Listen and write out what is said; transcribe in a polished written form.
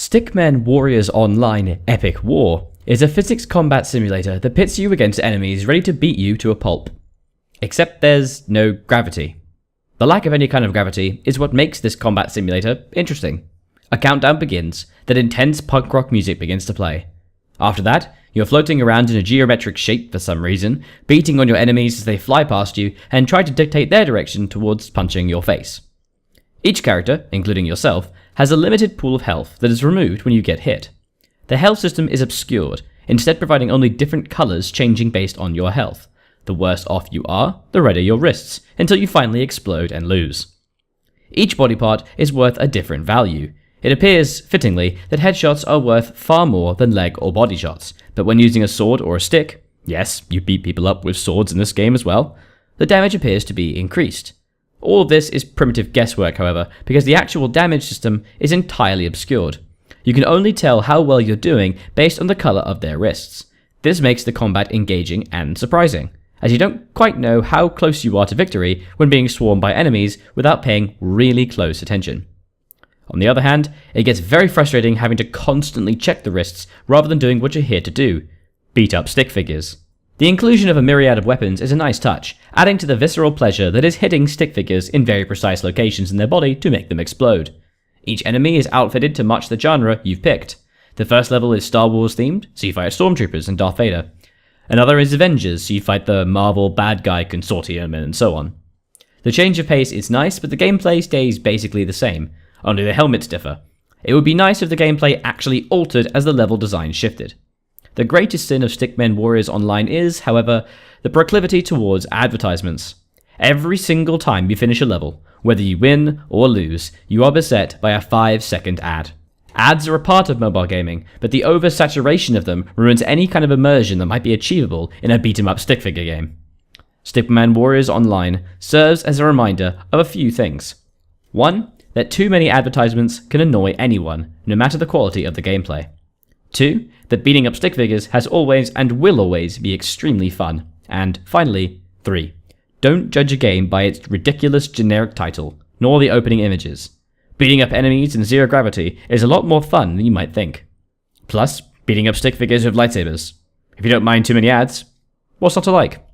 Stickman Warriors Online Epic War is a physics combat simulator that pits you against enemies ready to beat you to a pulp. Except there's no gravity. The lack of any kind of gravity is what makes this combat simulator interesting. A countdown begins, then intense punk rock music begins to play. After that, you're floating around in a geometric shape for some reason, beating on your enemies as they fly past you and try to dictate their direction towards punching your face. Each character, including yourself, has a limited pool of health that is removed when you get hit. The health system is obscured, instead providing only different colours changing based on your health. The worse off you are, the redder your wrists, until you finally explode and lose. Each body part is worth a different value. It appears, fittingly, that headshots are worth far more than leg or body shots, but when using a sword or a stick, yes, you beat people up with swords in this game as well, the damage appears to be increased. All of this is primitive guesswork, however, because the actual damage system is entirely obscured. You can only tell how well you're doing based on the colour of their wrists. This makes the combat engaging and surprising, as you don't quite know how close you are to victory when being swarmed by enemies without paying really close attention. On the other hand, it gets very frustrating having to constantly check the wrists rather than doing what you're here to do: beat up stick figures. The inclusion of a myriad of weapons is a nice touch, adding to the visceral pleasure that is hitting stick figures in very precise locations in their body to make them explode. Each enemy is outfitted to match the genre you've picked. The first level is Star Wars themed, so you fight Stormtroopers and Darth Vader. Another is Avengers, so you fight the Marvel bad guy consortium and so on. The change of pace is nice, but the gameplay stays basically the same, only the helmets differ. It would be nice if the gameplay actually altered as the level design shifted. The greatest sin of Stickman Warriors Online is, however, the proclivity towards advertisements. Every single time you finish a level, whether you win or lose, you are beset by a 5-second ad. Ads are a part of mobile gaming, but the oversaturation of them ruins any kind of immersion that might be achievable in a beat-em-up stick figure game. Stickman Warriors Online serves as a reminder of a few things. 1. That too many advertisements can annoy anyone, no matter the quality of the gameplay. 2. That beating up stick figures has always and will always be extremely fun. And finally, 3. Don't judge a game by its ridiculous generic title, nor the opening images. Beating up enemies in zero gravity is a lot more fun than you might think. Plus, beating up stick figures with lightsabers. If you don't mind too many ads, what's not to like?